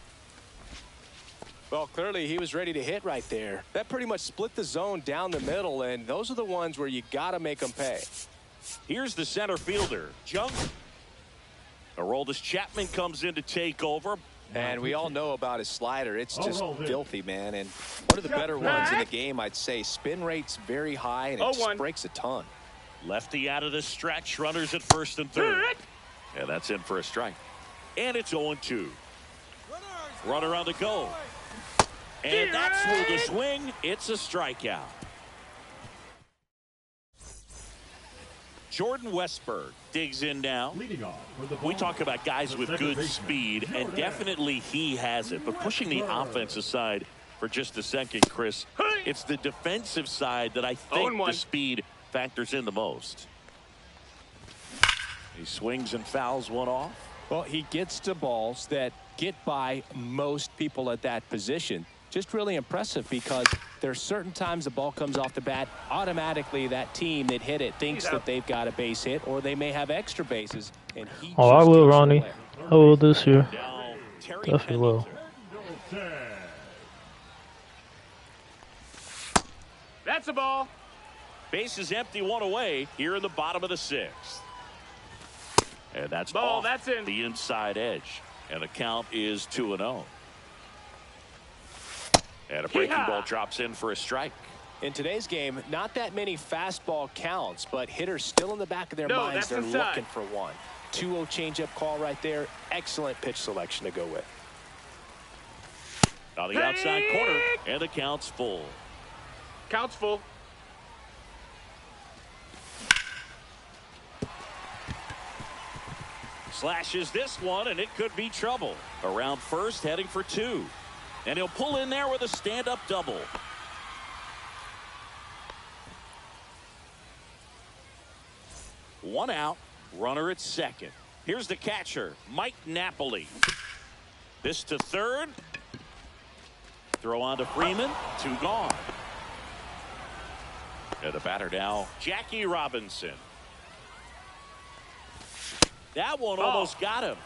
Well, clearly he was ready to hit right there. That pretty much split the zone down the middle, and those are the ones where you got to make them pay. Here's the center fielder, Junk. Aroldis Chapman comes in to take over. And we all know about his slider. It's just filthy, man. And one of the better ones in the game, I'd say. Spin rate's very high, and it just breaks a ton. Lefty out of the stretch. Runners at first and third. And that's in for a strike. And it's 0-2. Runner on the go. And that's with the swing. It's a strikeout. Jordan Westberg digs in now. We talk about guys with good speed, and definitely he has it. But pushing the offense aside for just a second, Chris, it's the defensive side that I think the speed factors in the most. He swings and fouls one off. Well, he gets to balls that get by most people at that position. Just really impressive because there's certain times the ball comes off the bat, automatically that team that hit it thinks that they've got a base hit, or they may have extra bases. And he I will, Ronnie. I will this year. Definitely will. That's a ball. Base is empty, 1 away here in the bottom of the 6th. And that's ball. Off that's in the inside edge. And the count is 2-0. And a breaking ball drops in for a strike. In today's game, not that many fastball counts, but hitters still in the back of their minds, they're looking for one. 2-0 changeup call right there. Excellent pitch selection to go with. On the outside corner, and the count's full. Count's full. Slashes this one, and it could be trouble. Around first, heading for 2. And he'll pull in there with a stand-up double. One out, runner at second. Here's the catcher, Mike Napoli. This to third. Throw on to Freeman. 2 gone. And the batter now, Jackie Robinson. That one almost got him.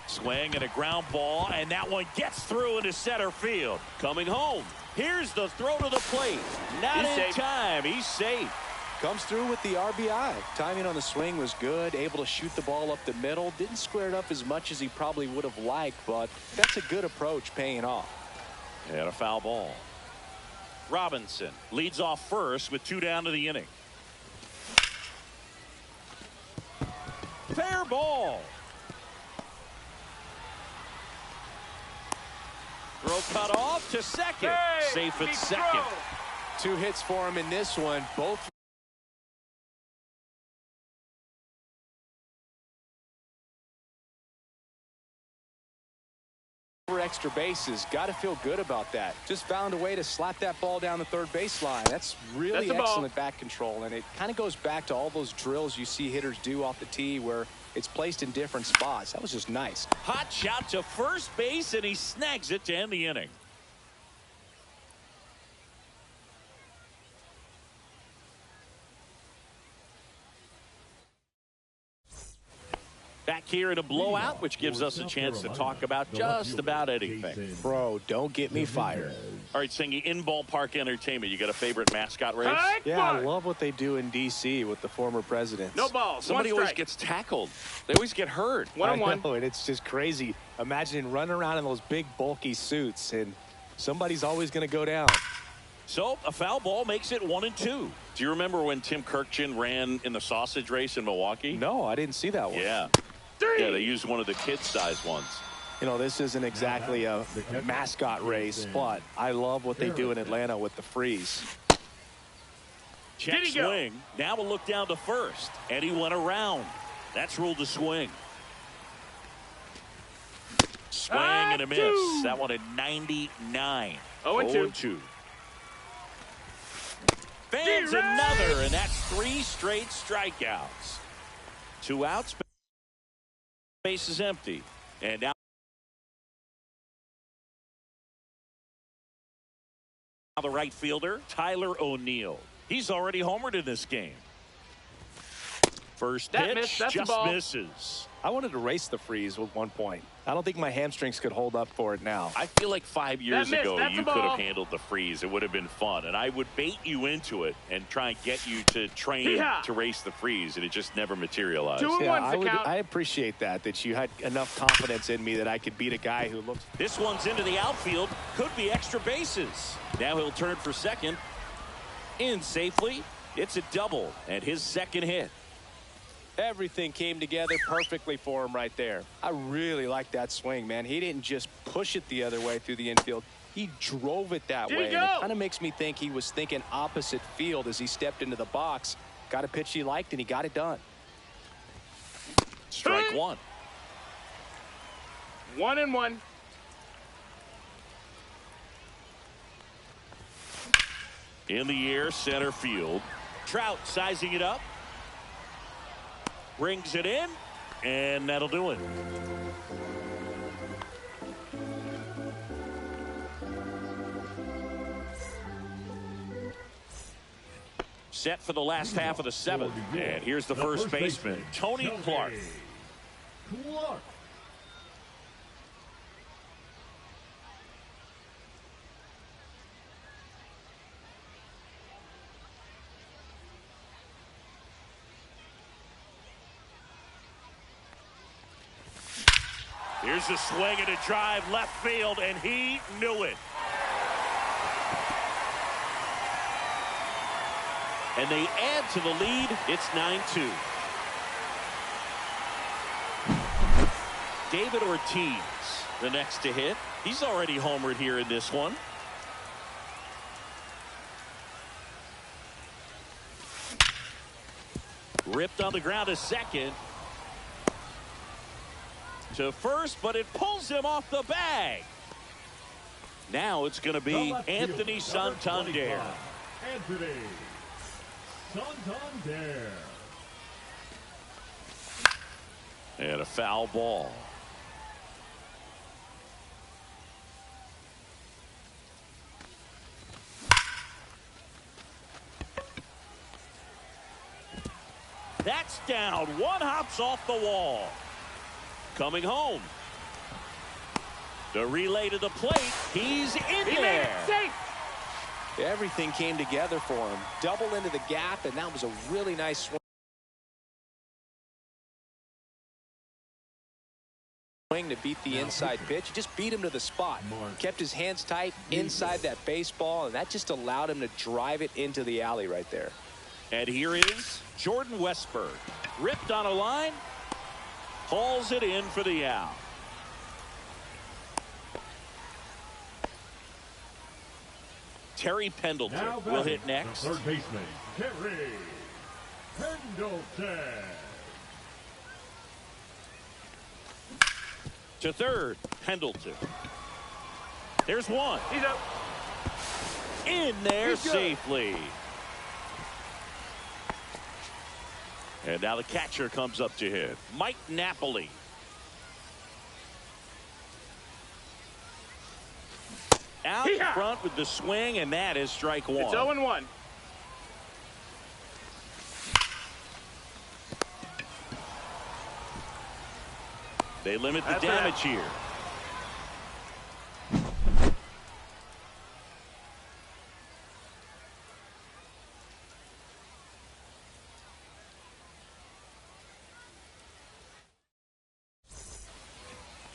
Swing and a ground ball, and that one gets through into center field. Coming home. Here's the throw to the plate. Not in time. He's safe. Comes through with the RBI. Timing on the swing was good. Able to shoot the ball up the middle. Didn't square it up as much as he probably would have liked, but that's a good approach paying off. And a foul ball. Robinson leads off first with 2 down to the inning. Fair ball. Throw cut off to second. Hey, safe at big second. throw. 2 hits for him in this one. Both for extra bases. Got to feel good about that. Just found a way to slap that ball down the third baseline. That's really That's excellent bat control, and it kind of goes back to all those drills you see hitters do off the tee where it's placed in different spots. That was just nice. Hot shot to first base, and he snags it to end the inning. Back here in a blowout, which gives us a chance to talk about just about anything. Bro, don't get me fired. All right, Singy, in ballpark entertainment, you got a favorite mascot race? Yeah, I love what they do in D.C. with the former presidents. No balls. Somebody One always strike. gets tackled. They always get hurt. One-on-one. I know, and it's just crazy. Imagine running around in those big, bulky suits, and somebody's always going to go down. So a foul ball makes it 1-2. Do you remember when Tim Kirkjian ran in the sausage race in Milwaukee? No, I didn't see that one. Yeah. Yeah, they used one of the kid-sized ones. You know, this isn't exactly a mascot race, but I love what they do in Atlanta with the freeze. Check Did he go? swing. Now a look down to first. And he went around. That's ruled a swing. Swing and a miss. Two. That one at 99. 0-2. 0-2. Fans another, and that's 3 straight strikeouts. 2 outs. Base is empty. And now the right fielder, Tyler O'Neill. He's already homered in this game. First That pitch missed. That's a just ball. misses. I wanted to race the freeze at one point. I don't think my hamstrings could hold up for it now. I feel like 5 years missed. ago That's a you could ball. have handled the freeze. It would have been fun. And I would bait you into it and try and get you to train Yeehaw. to race the freeze. And it just never materialized. 2-1's the count. I appreciate that you had enough confidence in me that I could beat a guy who looks. This one's into the outfield. Could be extra bases. Now he'll turn for second. In safely. It's a double and his second hit. Everything came together perfectly for him right there. I really like that swing, man. He didn't just push it the other way through the infield. He drove it that Did way. he And go? it kind of makes me think he was thinking opposite field as he stepped into the box. Got a pitch he liked, and he got it done. Strike one. 1-1. In the air, center field. Trout sizing it up. Brings it in, and that'll do it. Set for the last half of the 7th. And here's the first baseman, Tony Clark. Clark. Here's a swing and a drive left field, and he knew it. And they add to the lead. It's 9-2. David Ortiz, the next to hit. He's already homered here in this one. Ripped on the ground to second. To first, but it pulls him off the bag. Now it's going to be Anthony Santander. Anthony Santander. And a foul ball. That's down. One hops off the wall. Coming home. The relay to the plate. He's in He made there. it safe. Everything came together for him. Double into the gap, and that was a really nice swing to beat the inside pitch. He just beat him to the spot. Kept his hands tight inside that baseball, and that just allowed him to drive it into the alley right there. And here is Jordan Westburg. Ripped on a line. Hauls it in for the out. Terry Pendleton will hit next. Third baseman, Terry Pendleton. To third, Pendleton. There's one. He's up. In there safely. And now the catcher comes up to him. Mike Napoli. Out front with the swing, and that is strike one. It's 0-1. They limit the damage here.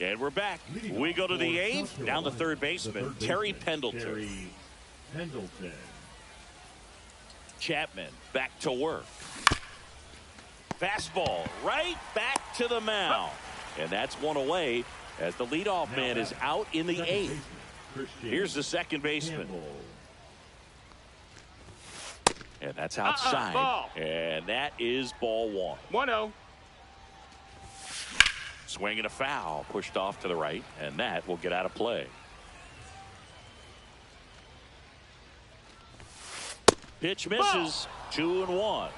And we're back. We go to the eighth. Down the third baseman, Terry Pendleton. Terry Pendleton. Chapman back to work. Fastball right back to the mound. And that's one away as the leadoff man is out in the eighth. Here's the second baseman. And that's outside. And that is ball one. 1-0. Swing and a foul pushed off to the right, and that will get out of play. Pitch misses. 2-1.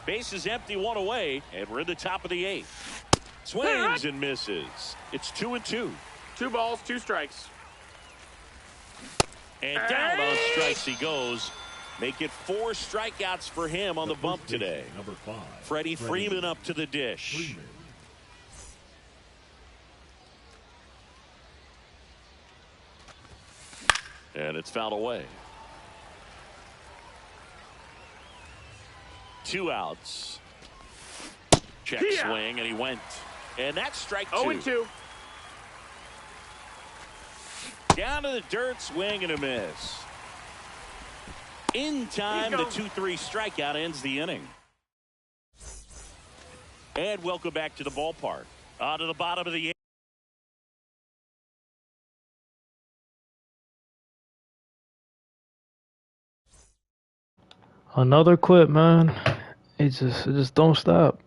Base is empty, one away, and we're in the top of the eighth. Swings and misses. It's 2-2. 2 balls, 2 strikes. And down on strikes he goes. Make it 4 strikeouts for him on the bump today. Number 5. Freddie Freeman up to the dish. Freeman. And it's fouled away. 2 outs. Check swing, and he went. And that's strike 2. 0-2. Down to the dirt, swing and a miss. In time, the 2-3 strikeout ends the inning. And welcome back to the ballpark. On to the bottom of the eighth. Another quit, man. It just don't stop.